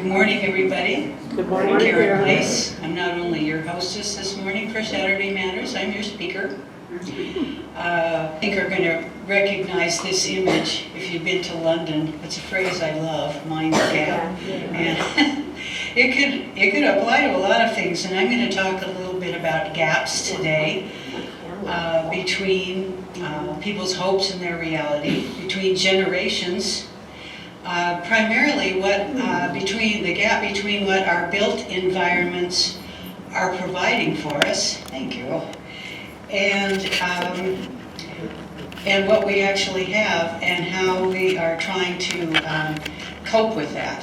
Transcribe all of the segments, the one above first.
morning, everybody. Good I'm morning, Karen Place. I'm not only your hostess this morning for Saturday Matters, I'm your speaker. I think you're going to recognize this image if you've been to London. It's a phrase I love, mind the gap. And it could apply to a lot of things, and I'm going to talk a little bit about gaps today between people's hopes and their reality, between generations. Primarily between the gap between what our built environments are providing for us, thank you, and what we actually have and how we are trying to cope with that.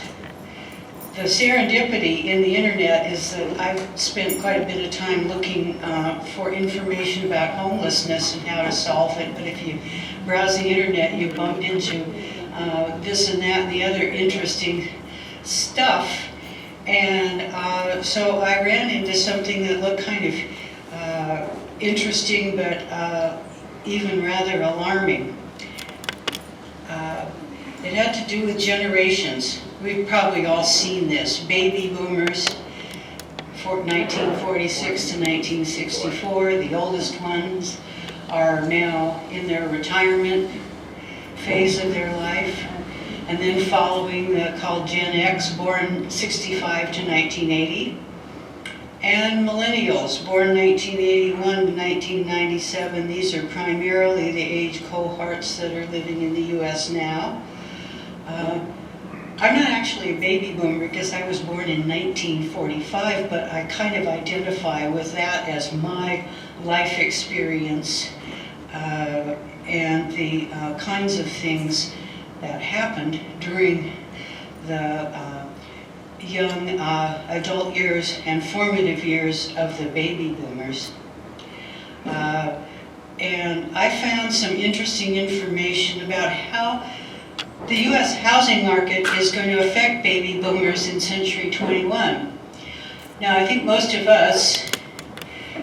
The serendipity in the internet is that I've spent quite a bit of time looking for information about homelessness and how to solve it, but if you browse the internet you bump into this and that and the other interesting stuff, and so I ran into something that looked kind of interesting but even rather alarming. It had to do with generations. We've probably all seen this. Baby boomers, 1946 to 1964, the oldest ones are now in their retirement phase of their life, and then following called Gen X, born 65 to 1980, and millennials, born 1981 to 1997. These are primarily the age cohorts that are living in the U.S. now. I'm not actually a baby boomer because I was born in 1945, but I kind of identify with that as my life experience and the kinds of things that happened during the young adult years and formative years of the baby boomers. And I found some interesting information about how the U.S. housing market is going to affect baby boomers in century 21. Now, I think most of us,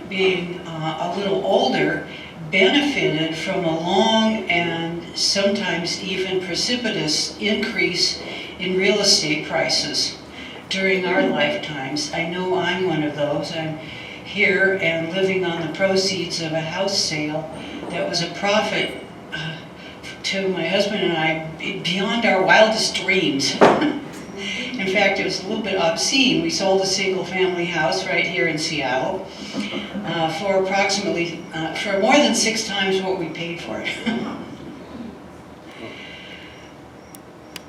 being a little older, benefited from a long and sometimes even precipitous increase in real estate prices during our lifetimes. I know I'm one of those. I'm here and living on the proceeds of a house sale that was a profit to my husband and I beyond our wildest dreams. In fact, it was a little bit obscene. We sold a single-family house right here in Seattle for approximately, for more than 6 times what we paid for it.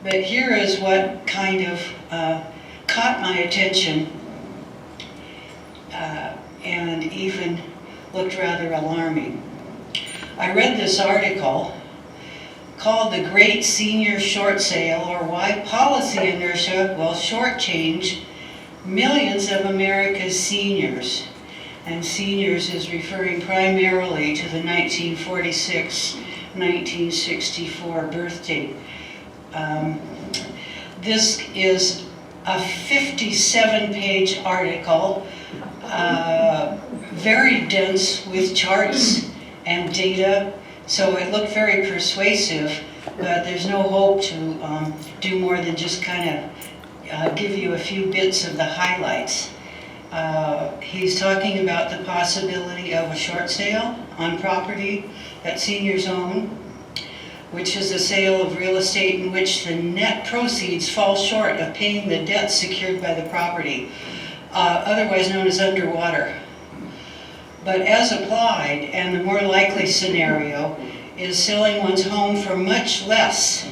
But here is what kind of caught my attention and even looked rather alarming. I read this article called The Great Senior Short Sale, or Why Policy Inertia Will Shortchange Millions of America's Seniors. And seniors is referring primarily to the 1946-1964 birth date. This is a 57-page article, very dense with charts and data. So it looked very persuasive, but there's no hope to do more than just kind of give you a few bits of the highlights. He's talking about the possibility of a short sale on property that seniors own, which is a sale of real estate in which the net proceeds fall short of paying the debt secured by the property, otherwise known as underwater. But as applied, and the more likely scenario, is selling one's home for much less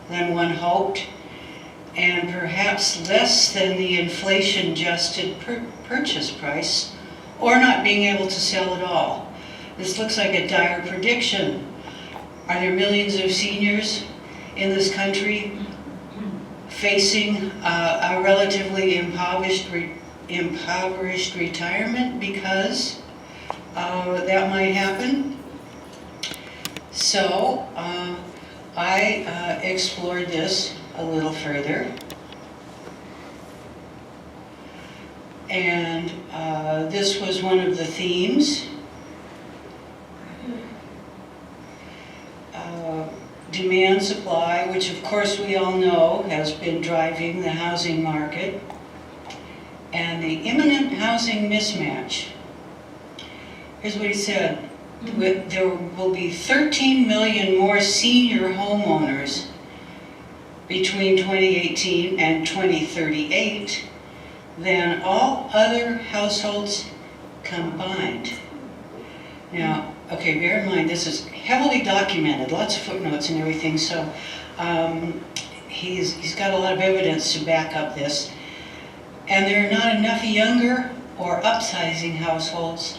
than one hoped, and perhaps less than the inflation-adjusted purchase price, or not being able to sell at all. This looks like a dire prediction. Are there millions of seniors in this country facing a relatively impoverished retirement because that might happen? So I explored this a little further, and this was one of the themes. Demands supply, which of course we all know has been driving the housing market, and the imminent housing mismatch. Here's what he said. There will be 13 million more senior homeowners between 2018 and 2038 than all other households combined. Now, okay, bear in mind, this is heavily documented, lots of footnotes and everything, so he's got a lot of evidence to back up this. And there are not enough younger or upsizing households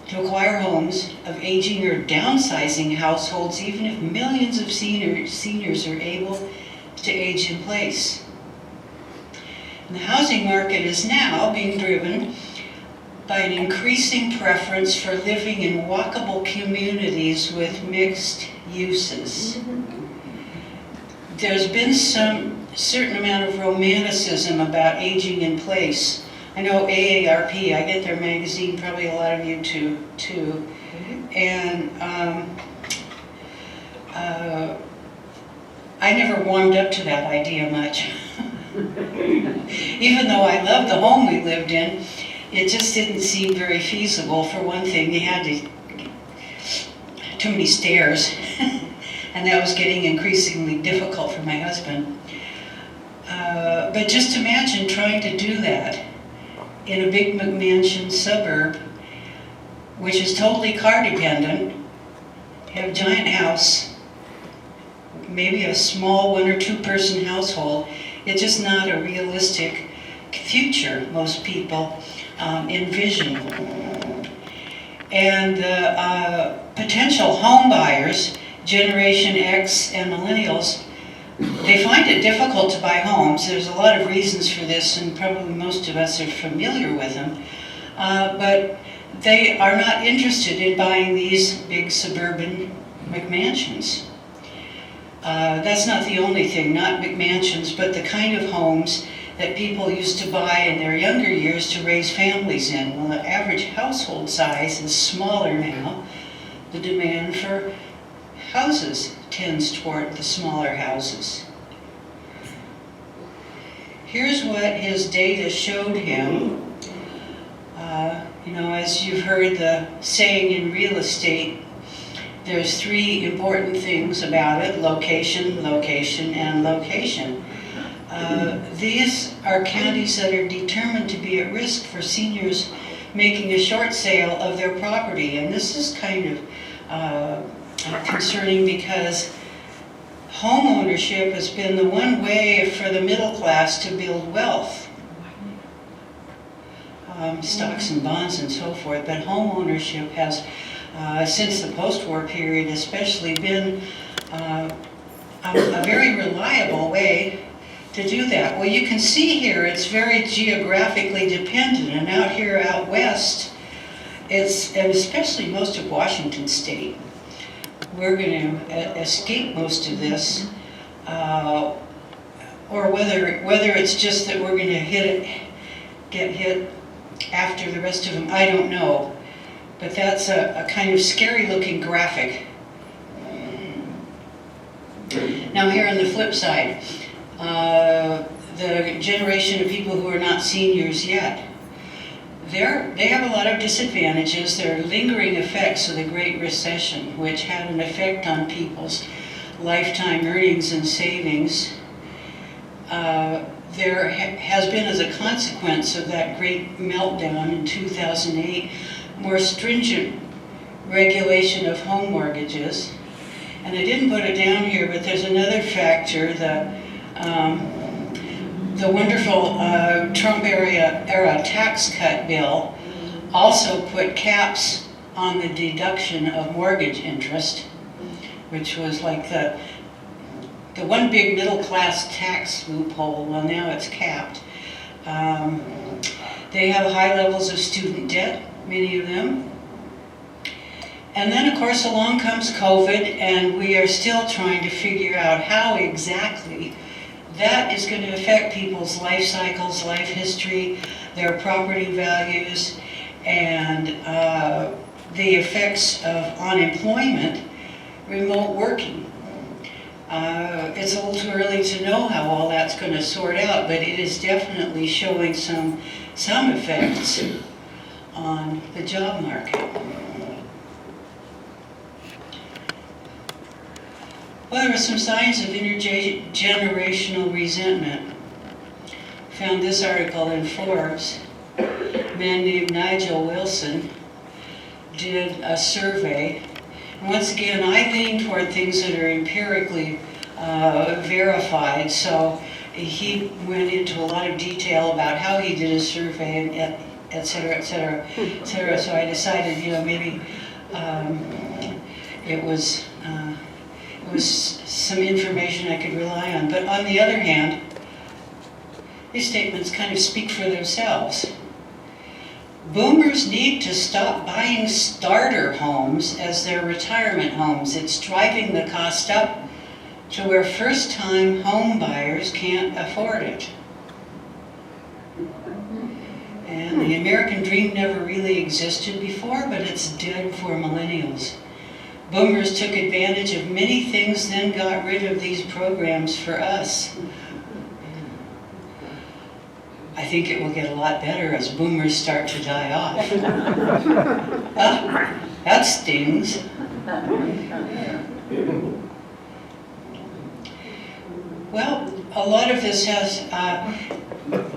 to acquire homes, of aging or downsizing households, even if millions of seniors are able to age in place. And the housing market is now being driven by an increasing preference for living in walkable communities with mixed uses. There's been some certain amount of romanticism about aging in place. I know AARP, I get their magazine, probably a lot of you too. And I never warmed up to that idea much. Even though I loved the home we lived in, it just didn't seem very feasible. For one thing, you had too many stairs, and that was getting increasingly difficult for my husband. But just imagine trying to do that in a big McMansion suburb, which is totally car dependent. You have a giant house, maybe a small 1 or 2 person household. It's just not a realistic future most people envision. And the potential home buyers, Generation X and millennials, they find it difficult to buy homes. There's a lot of reasons for this, and probably most of us are familiar with them. But they are not interested in buying these big suburban McMansions. That's not the only thing, not McMansions, but the kind of homes that people used to buy in their younger years to raise families in. Well, the average household size is smaller now. The demand for houses tends toward the smaller houses. Here's what his data showed him. As you've heard the saying in real estate, there's 3 important things about it: location, location, and location. These are counties that are determined to be at risk for seniors making a short sale of their property. And this is kind of concerning because home ownership has been the one way for the middle class to build wealth. Stocks and bonds and so forth, but home ownership has, since the post-war period especially, been a very reliable way to do that. Well, you can see here it's very geographically dependent, and out here out west, and especially most of Washington State, we're going to escape most of this, or whether it's just that we're going to get hit after the rest of them, I don't know. But that's a kind of scary looking graphic. Now here on the flip side, the generation of people who are not seniors yet, they have a lot of disadvantages. There are lingering effects of the Great Recession, which had an effect on people's lifetime earnings and savings. There has been, as a consequence of that great meltdown in 2008, more stringent regulation of home mortgages. And I didn't put it down here, but there's another factor. The wonderful Trump era tax cut bill also put caps on the deduction of mortgage interest, which was like the one big middle class tax loophole. Well, now it's capped. They have high levels of student debt, many of them. And then, of course, along comes COVID, and we are still trying to figure out how exactly that is going to affect people's life cycles, life history, their property values, and the effects of unemployment, remote working. It's a little too early to know how all that's going to sort out, but it is definitely showing some effects on the job market. Well, there are some signs of intergenerational resentment. Found this article in Forbes. A man named Nigel Wilson did a survey. And once again, I lean toward things that are empirically verified, so he went into a lot of detail about how he did his survey, and et cetera, et cetera, et cetera. So I decided, maybe it was some information I could rely on. But on the other hand, these statements kind of speak for themselves. Boomers need to stop buying starter homes as their retirement homes. It's driving the cost up to where first-time home buyers can't afford it. And the American dream never really existed before, but it's dead for millennials. Boomers took advantage of many things, then got rid of these programs for us. I think it will get a lot better as boomers start to die off. That stings. Well, a lot of this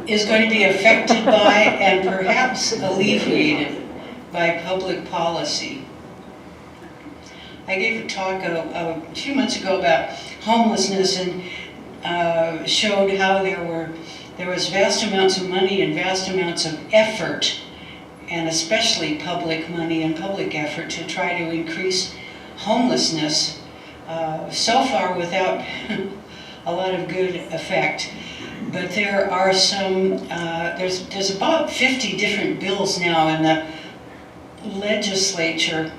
is going to be affected by and perhaps alleviated by public policy. I gave a talk a few months ago about homelessness and showed how there was vast amounts of money and vast amounts of effort, and especially public money and public effort, to try to increase homelessness, so far without a lot of good effect. But there are some, there's about 50 different bills now in the legislature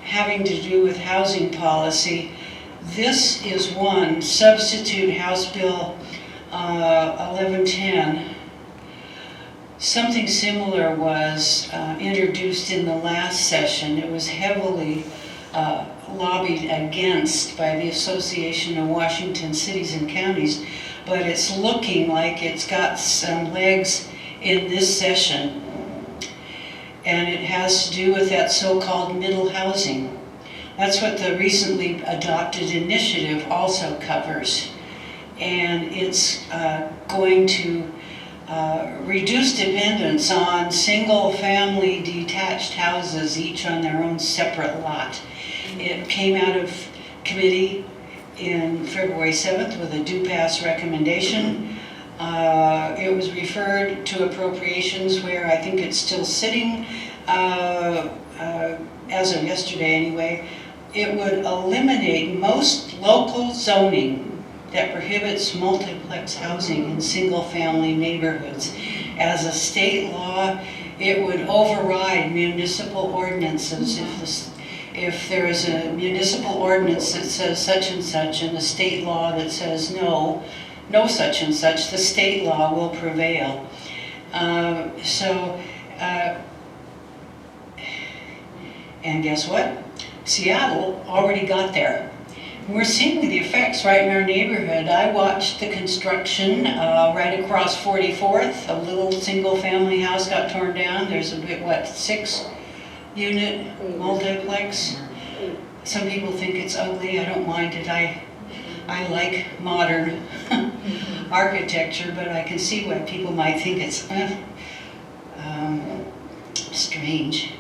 having to do with housing policy. This is one, Substitute House Bill 1110. Something similar was introduced in the last session. It was heavily lobbied against by the Association of Washington Cities and Counties, but it's looking like it's got some legs in this session. And it has to do with that so-called middle housing. That's what the recently adopted initiative also covers. And it's going to reduce dependence on single-family detached houses, each on their own separate lot. It came out of committee in February 7th with a do-pass recommendation. It was referred to appropriations, where I think it's still sitting, as of yesterday anyway. It would eliminate most local zoning that prohibits multiplex housing in single-family neighborhoods. As a state law, it would override municipal ordinances. If there is a municipal ordinance that says such and such, and a state law that says no such and such, the state law will prevail. And guess what? Seattle already got there. We're seeing the effects right in our neighborhood. I watched the construction right across 44th. A little single-family house got torn down. There's a bit, 6-unit multiplex. Some people think it's ugly. I don't mind it. I like modern architecture, but I can see why people might think it's strange.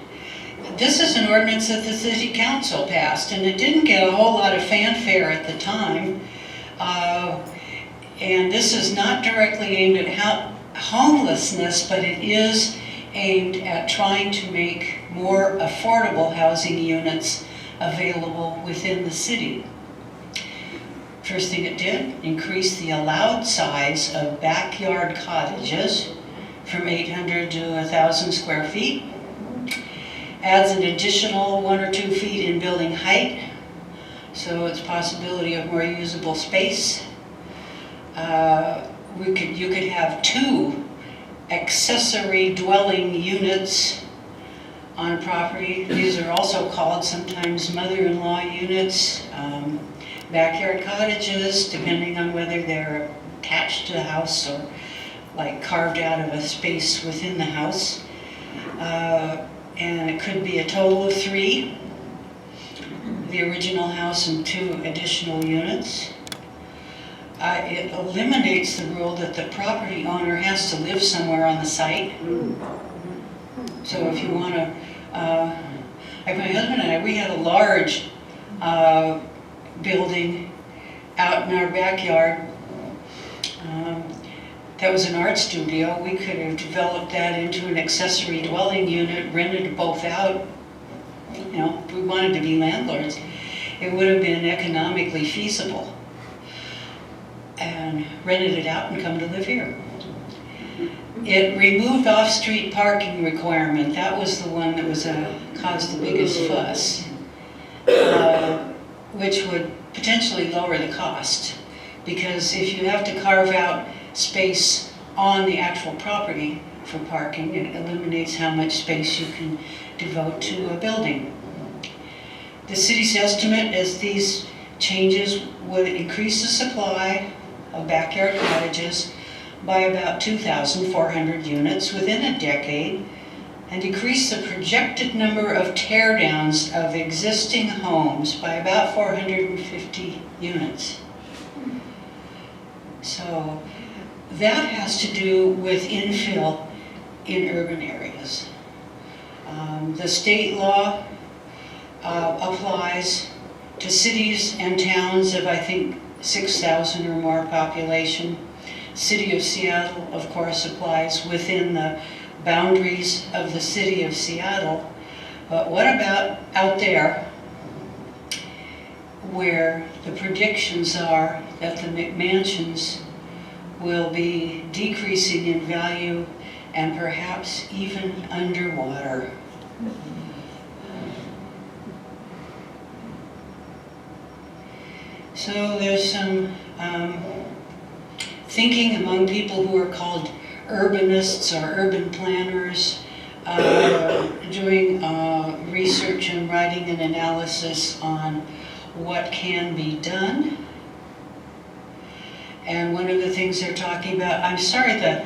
This is an ordinance that the city council passed, and it didn't get a whole lot of fanfare at the time. And this is not directly aimed at homelessness, but it is aimed at trying to make more affordable housing units available within the city. First thing it did, increase the allowed size of backyard cottages from 800 to 1,000 square feet. Adds an additional 1 or 2 feet in building height, so it's possibility of more usable space. You could have 2 accessory dwelling units on property. These are also called sometimes mother-in-law units, backyard cottages, depending on whether they're attached to the house or like carved out of a space within the house. And it could be a total of 3, the original house and 2 additional units. It eliminates the rule that the property owner has to live somewhere on the site. So if you want to, like my husband and I, we had a large building out in our backyard. That was an art studio. We could have developed that into an accessory dwelling unit, rented both out. You know, if we wanted to be landlords, it would have been economically feasible. And rented it out and come to live here. It removed off-street parking requirement. That was the one that was caused the biggest fuss, which would potentially lower the cost. Because if you have to carve out space on the actual property for parking, it eliminates how much space you can devote to a building. The city's estimate is these changes would increase the supply of backyard cottages by about 2,400 units within a decade and decrease the projected number of teardowns of existing homes by about 450 units. So that has to do with infill in urban areas. The state law applies to cities and towns of, I think, 6,000 or more population. City of Seattle, of course, applies within the boundaries of the city of Seattle. But what about out there where the predictions are that the McMansions will be decreasing in value and perhaps even underwater? So there's some thinking among people who are called urbanists or urban planners, doing research and writing an analysis on what can be done. And one of the things they're talking about, I'm sorry, the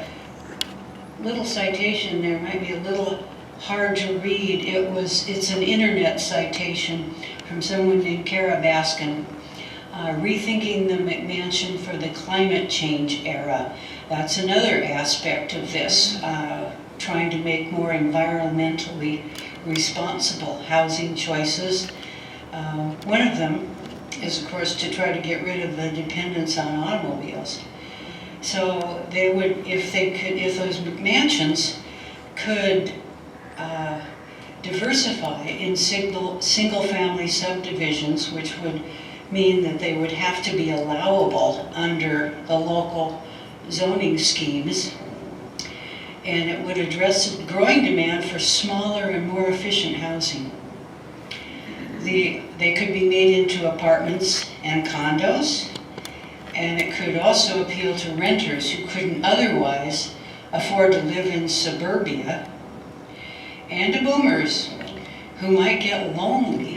little citation there might be a little hard to read. It's an internet citation from someone named Kara Baskin. Rethinking the McMansion for the climate change era. That's another aspect of this, trying to make more environmentally responsible housing choices. One of them is, of course, to try to get rid of the dependence on automobiles. So they would, if those McMansions could diversify in single-family subdivisions, which would mean that they would have to be allowable under the local zoning schemes, and it would address growing demand for smaller and more efficient housing. They could be made into apartments and condos, and it could also appeal to renters who couldn't otherwise afford to live in suburbia, and to boomers who might get lonely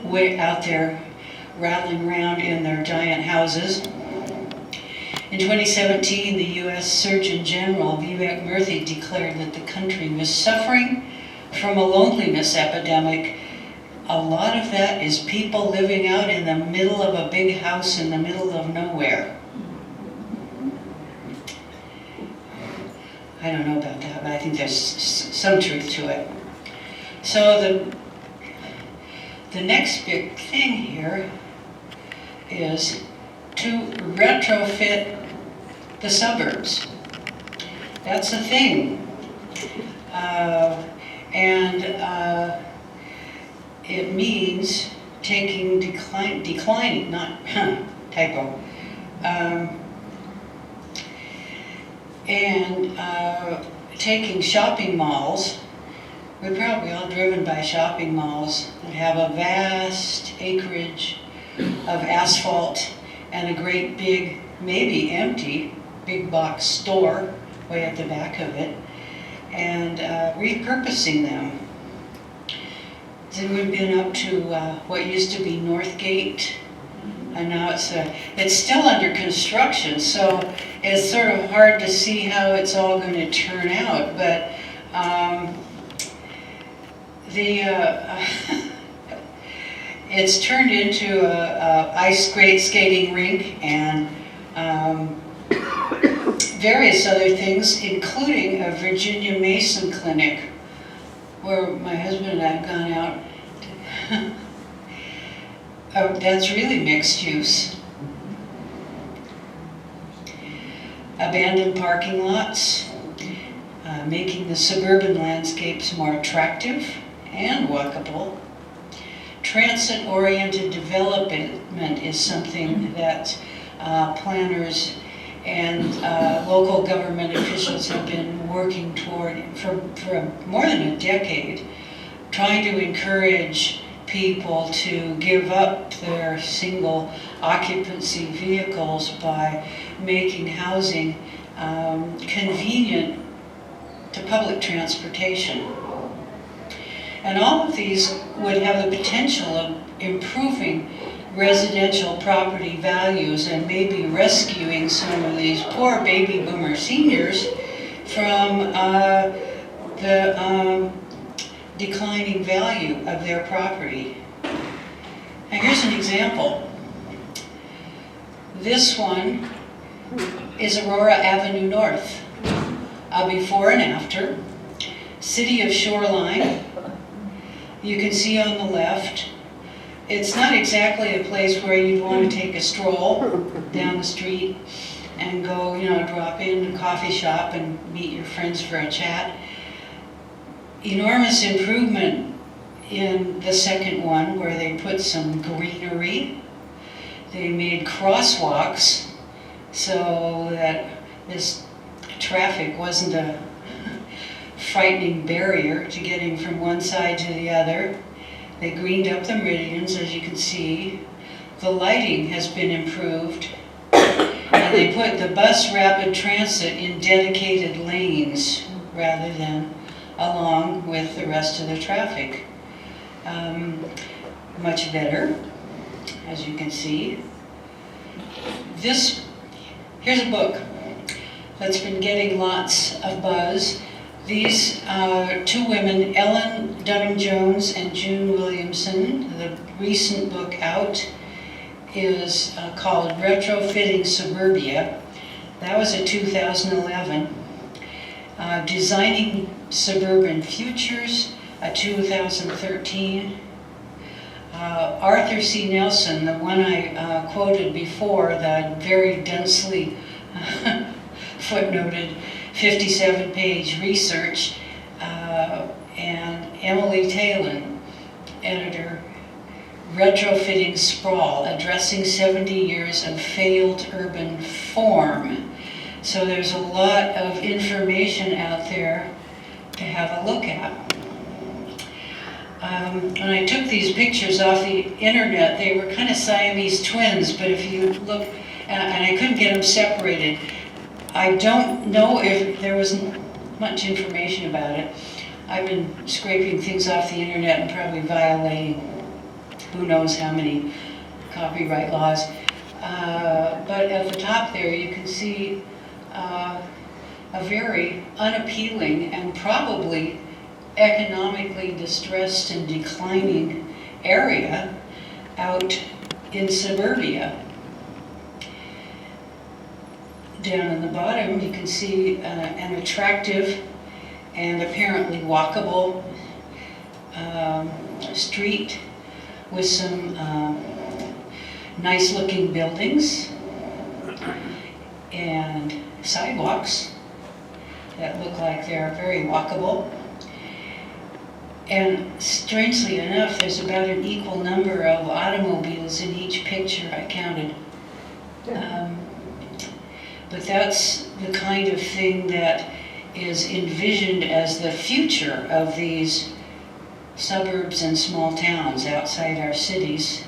way out there rattling around in their giant houses. In 2017, the U.S. Surgeon General Vivek Murthy declared that the country was suffering from a loneliness epidemic. A lot of that is people living out in the middle of a big house in the middle of nowhere. I don't know about that, but I think there's some truth to it. So the next big thing here is to retrofit the suburbs. That's a thing. It means declining, not typo, taking shopping malls. We're probably all driven by shopping malls that have a vast acreage of asphalt and a great big, maybe empty, big box store way at the back of it, and repurposing them. Then we've been up to what used to be Northgate And now it's still under construction, so it's sort of hard to see how it's all going to turn out. But it's turned into a ice skating rink and various other things, including a Virginia Mason clinic, where my husband and I have gone out. That's really mixed use. Abandoned parking lots, making the suburban landscapes more attractive and walkable. Transit-oriented development is something that planners and local government officials have been working toward for more than a decade, trying to encourage people to give up their single occupancy vehicles by making housing convenient to public transportation. And all of these would have the potential of improving residential property values and maybe rescuing some of these poor baby boomer seniors from the declining value of their property. Now here's an example. This one is Aurora Avenue North, a before and after. City of Shoreline, you can see on the left. It's not exactly a place where you'd want to take a stroll down the street and go, drop in a coffee shop and meet your friends for a chat. Enormous improvement in the second one, where they put some greenery. They made crosswalks so that this traffic wasn't a frightening barrier to getting from one side to the other. They greened up the meridians, as you can see. The lighting has been improved. And they put the bus rapid transit in dedicated lanes rather than along with the rest of the traffic. Much better, as you can see. Here's a book that's been getting lots of buzz. These two women, Ellen Dunham-Jones and June Williamson, the recent book out is called Retrofitting Suburbia. That was a 2011. Designing Suburban Futures, a 2013. Arthur C. Nelson, the one I quoted before, the very densely footnoted 57-page research, and Emily Talon, editor, Retrofitting Sprawl, Addressing 70 Years of Failed Urban Form. So there's a lot of information out there to have a look at. When I took these pictures off the internet, they were kind of Siamese twins, but if you look, and I couldn't get them separated. I don't know if there was much information about it. I've been scraping things off the internet and probably violating who knows how many copyright laws. But at the top there you can see a very unappealing and probably economically distressed and declining area out in suburbia. Down in the bottom, you can see an attractive and apparently walkable street with some nice-looking buildings and sidewalks that look like they're very walkable. And strangely enough, there's about an equal number of automobiles in each picture I counted. But that's the kind of thing that is envisioned as the future of these suburbs and small towns outside our cities.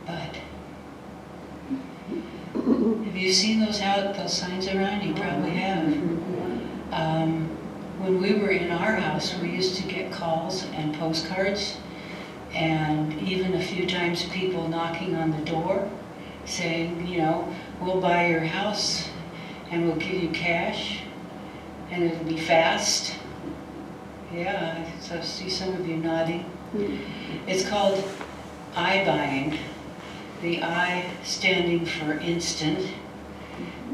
But have you seen those signs around? You probably have. when we were in our house, we used to get calls and postcards, and even a few times people knocking on the door saying, you know, we'll buy your house and we'll give you cash and it'll be fast. Yeah, so I see some of you nodding. It's called iBuying. The I standing for instant.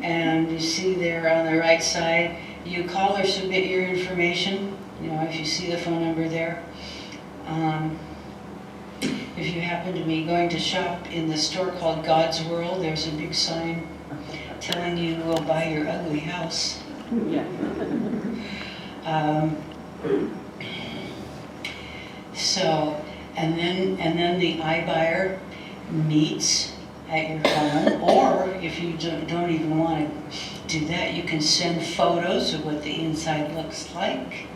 And you see there on the right side, you call or submit your information, you know, if you see the phone number there. If you happen to be going to shop in the store called God's World, there's a big sign telling you we'll buy your ugly house. Yeah. So, and then the iBuyer meets at your home, or if you don't even want to do that, you can send photos of what the inside looks like.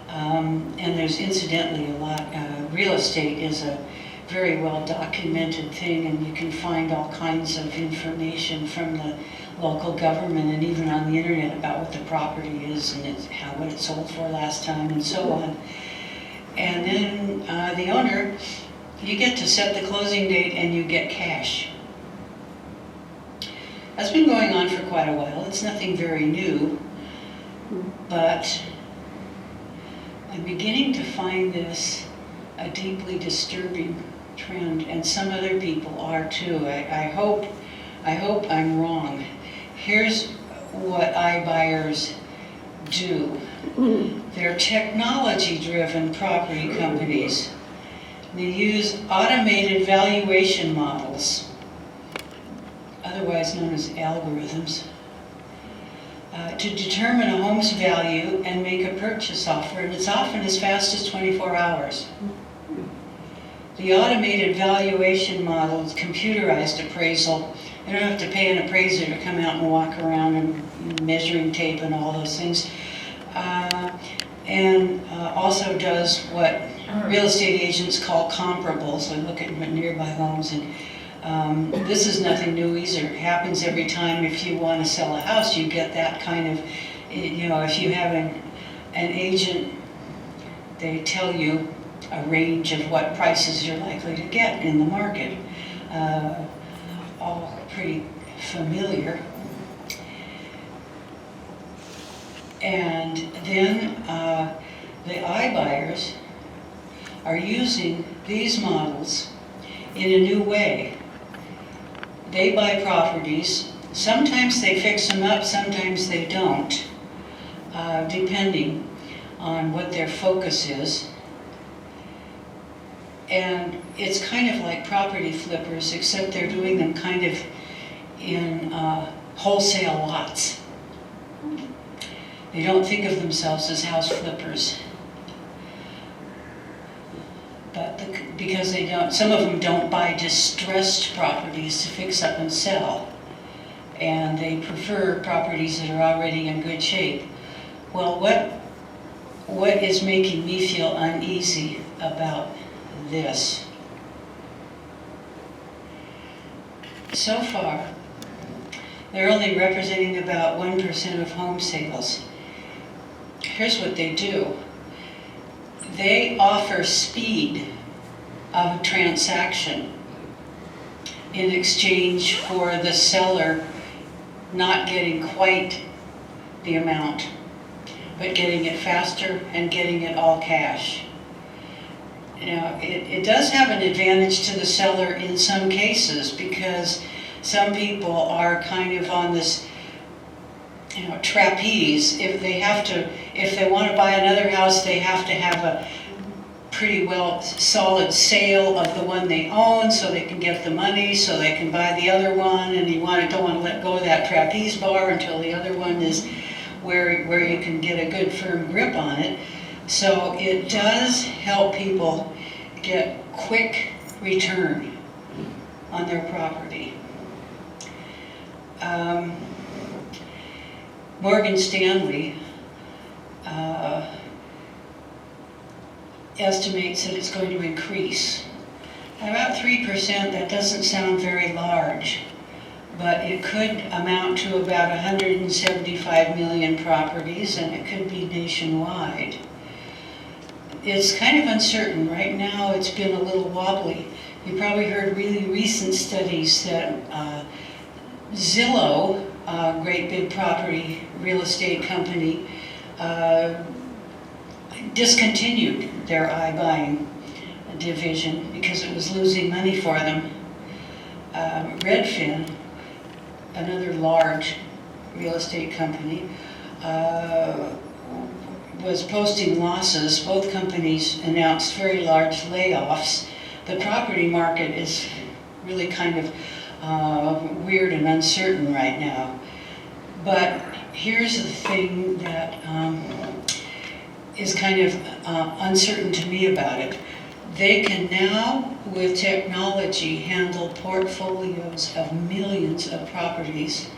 And there's incidentally a lot, real estate is a very well documented thing, and you can find all kinds of information from the local government and even on the internet about what the property is and what it sold for last time and so on. And then the owner, you get to set the closing date and you get cash. That's been going on for quite a while. It's nothing very new, but I'm beginning to find this a deeply disturbing trend, and some other people are too. I hope I'm wrong. Here's what iBuyers do. They're technology-driven property companies. They use automated valuation models, otherwise known as algorithms, to determine a home's value and make a purchase offer, and it's often as fast as 24 hours. The automated valuation model is computerized appraisal. You don't have to pay an appraiser to come out and walk around and measuring tape and all those things. And also does what real estate agents call comparables. They look at nearby homes, and this is nothing new either. It happens every time. If you want to sell a house, you get that kind of, you know, if you have an agent, they tell you a range of what prices you're likely to get in the market. All pretty familiar. And then the iBuyers are using these models in a new way. They buy properties. Sometimes they fix them up, sometimes they don't, depending on what their focus is. And it's kind of like property flippers, except they're doing them kind of in wholesale lots. They don't think of themselves as house flippers. But because they don't, some of them don't buy distressed properties to fix up and sell. And they prefer properties that are already in good shape. Well, what is making me feel uneasy about this? So far, they're only representing about 1% of home sales. Here's what they do. They offer speed of a transaction in exchange for the seller not getting quite the amount, but getting it faster and getting it all cash. Now, it does have an advantage to the seller in some cases, because some people are kind of on this, you know, trapeze. If they want to buy another house, they have to have a pretty well solid sale of the one they own so they can get the money so they can buy the other one, and don't want to let go of that trapeze bar until the other one is where you can get a good firm grip on it. So it does help people get quick return on their property. Morgan Stanley estimates that it's going to increase. About 3%, that doesn't sound very large, but it could amount to about 175 million properties, and it could be nationwide. It's kind of uncertain. Right now it's been a little wobbly. You probably heard really recent studies that Zillow, a great big property real estate company, discontinued their iBuying division because it was losing money for them. Redfin, another large real estate company, was posting losses. Both companies announced very large layoffs. The property market is really kind of weird and uncertain right now. But here's the thing that is kind of uncertain to me about it. They can now, with technology, handle portfolios of millions of properties,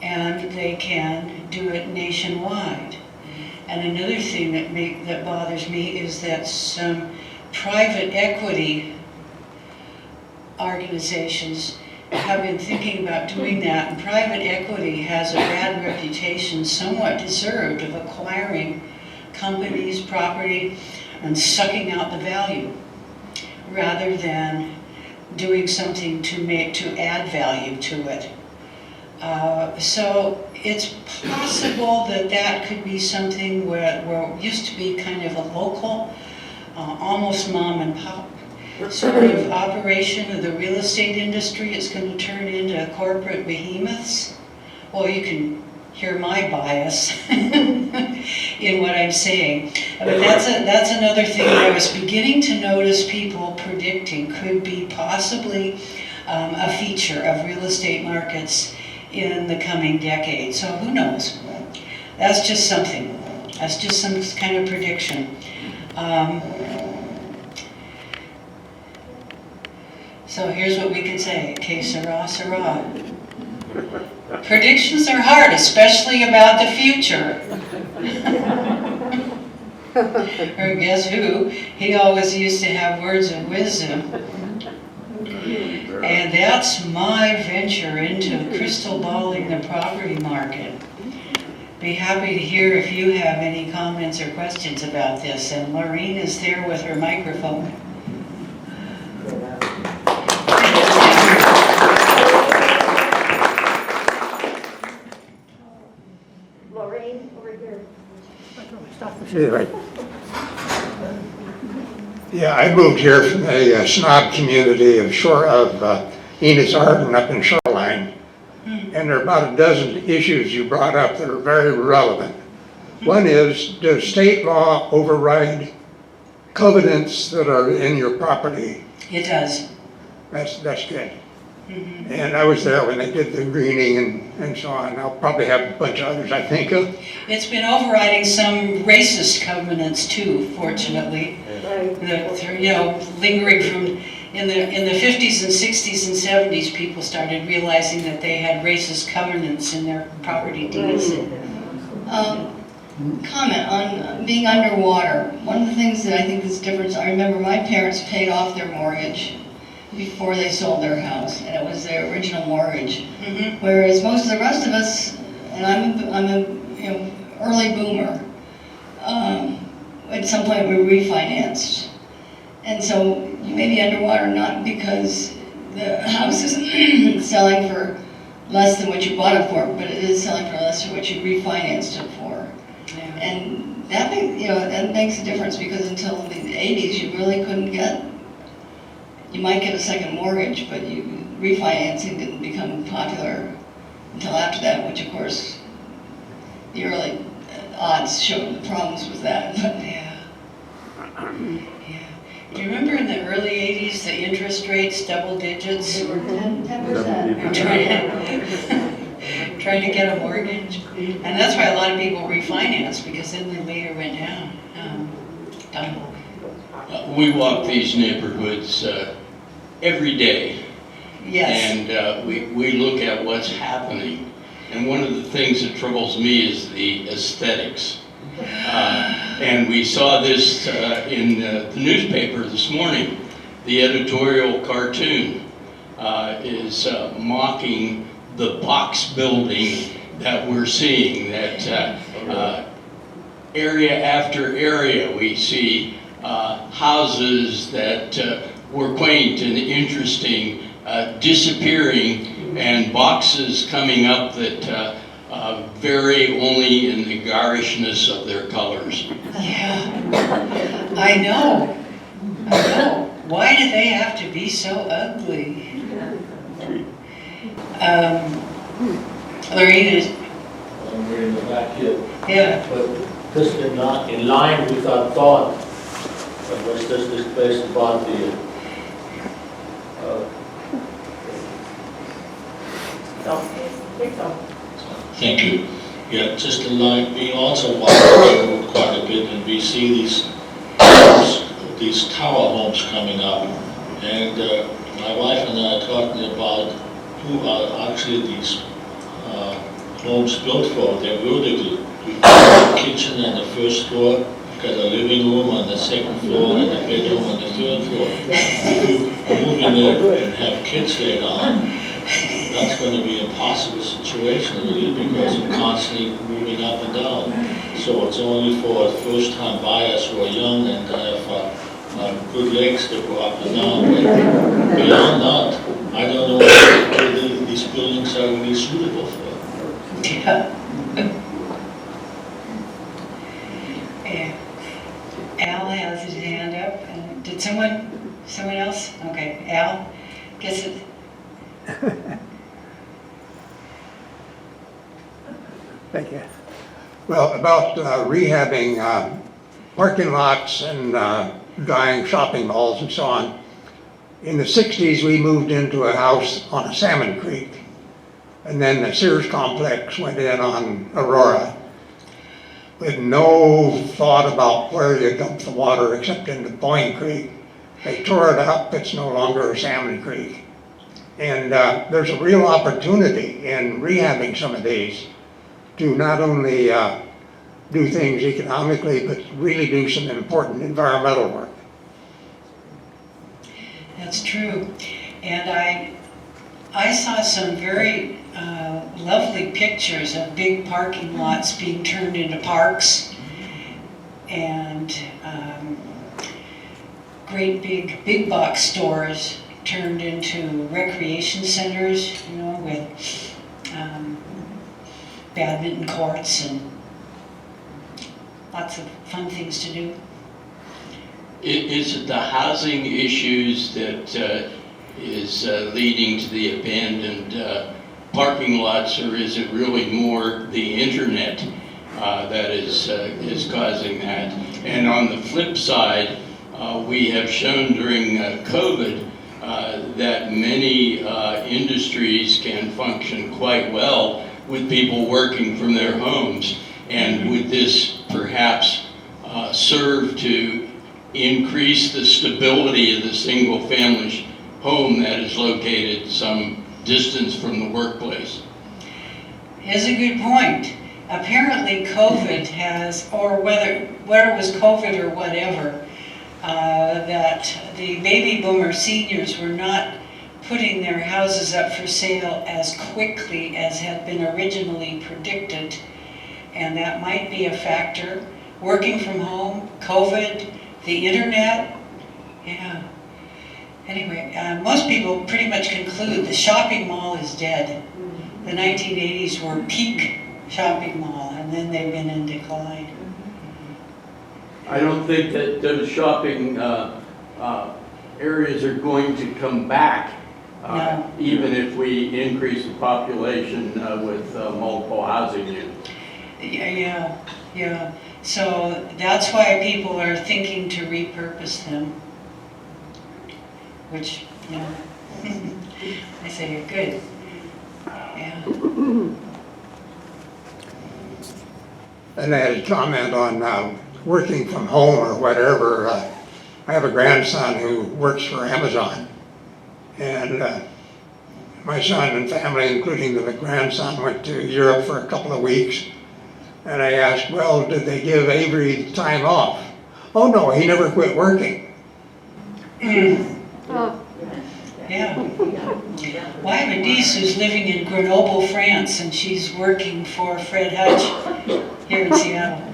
and they can do it nationwide. And another thing that bothers me is that some private equity organizations have been thinking about doing that, and private equity has a bad reputation, somewhat deserved, of acquiring companies, property, and sucking out the value, rather than doing something to add value to it. So it's possible that could be something where it used to be kind of a local, almost mom and pop sort of operation of the real estate industry. It's going to turn into corporate behemoths. Well, you can hear my bias in what I'm saying. But that's another thing that I was beginning to notice people predicting could be possibly a feature of real estate markets in the coming decade. So who knows? That's just something. That's just some kind of prediction. So here's what we could say. Que sera, sera. Predictions are hard, especially about the future. Or guess who? He always used to have words of wisdom. And that's my venture into crystal balling the property market. Be happy to hear if you have any comments or questions about this. And Maureen is there with her microphone. Maureen, over here. Right. Yeah, I moved here from a snob community of Enos Arden up in Shoreline, and there are about a dozen issues you brought up that are very relevant. One is, does state law override covenants that are in your property? It does. That's good. Mm-hmm. And I was there when they did the greening and so on. I'll probably have a bunch of others I think of. It's been overriding some racist covenants too, fortunately. Right. Lingering from in the 50s and 60s and 70s, people started realizing that they had racist covenants in their property deeds. Comment on being underwater. One of the things that I think is different, I remember my parents paid off their mortgage before they sold their house, and it was their original mortgage. Mm-hmm. Whereas most of the rest of us, and I'm a early boomer, at some point we refinanced. And so you may be underwater not because the house isn't selling for less than what you bought it for, but it is selling for less than what you refinanced it for. Yeah. And that makes a difference, because until the 80s you really couldn't you might get a second mortgage, but refinancing didn't become popular until after that, which of course the early odds showed the problems with that. But yeah. Do you remember in the early 80s the interest rates, double digits? they were 10%. Trying to get a mortgage. And that's why a lot of people refinance, because then they later went down. We walk these neighborhoods every day. Yes. And we look at what's happening. And one of the things that troubles me is the aesthetics. And we saw this in the newspaper this morning. The editorial cartoon is mocking the box building that we're seeing, that area after area we see houses that were quaint and interesting disappearing, and boxes coming up that vary only in the garishness of their colors. Yeah, I know. I know. Why do they have to be so ugly? Lorraine is, We're in the back here. yeah. But this is not in line with our thought that was just displaced about the Thank you. Yeah, just in line, we also walk the road quite a bit, and we see these homes, these tower homes coming up. And my wife and I are talking about who are actually these homes built for. They're vertical. We've got a kitchen on the first floor, we've got a living room on the second floor, and a bedroom on the third floor. If you move in there and have kids later on, that's going to be an impossible situation really, because you're constantly moving up and down. So it's only for first-time buyers who are young and have good legs to go up and down. But beyond that, I don't know what these buildings are really suitable for. Yeah. Yeah. Al has his hand up, and did someone else? Okay, Al, guess it. Thank you. Well, about rehabbing parking lots and drying shopping malls and so on. In the 60s, we moved into a house on a Salmon Creek. And then the Sears complex went in on Aurora with no thought about where you dump the water except into Boyne Creek. They tore it up, it's no longer a Salmon Creek. And there's a real opportunity in rehabbing some of these to not only do things economically, but really do some important environmental work. That's true. And I saw some very lovely pictures of big parking lots being turned into parks, and great big box stores turned into recreation centers, you know, with badminton courts and lots of fun things to do. Is it the housing issues that is leading to the abandoned parking lots, or is it really more the internet that is causing that? And on the flip side, we have shown during COVID that many industries can function quite well with people working from their homes. And would this perhaps serve to increase the stability of the single-family home that is located some distance from the workplace? It's a good point. Apparently COVID has, or whether it was COVID or whatever, that the baby boomer seniors were not putting their houses up for sale as quickly as had been originally predicted. And that might be a factor. Working from home, COVID, the internet, yeah. Anyway, most people pretty much conclude the shopping mall is dead. The 1980s were peak shopping mall, and then they've been in decline. I don't think that those shopping areas are going to come back, No. even if we increase the population with multiple housing units. Yeah. So that's why people are thinking to repurpose them, which, you know, I say are good. Yeah. And I had a comment on working from home or whatever. I have a grandson who works for Amazon. And my son and family, including the grandson, went to Europe for a couple of weeks. And I asked, well, did they give Avery time off? Oh no, he never quit working. Yeah. Well, I have a niece who's living in Grenoble, France, and she's working for Fred Hutch here in Seattle.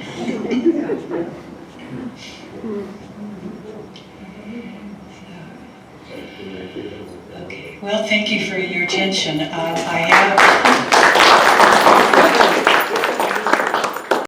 Okay, well, thank you for your attention. I have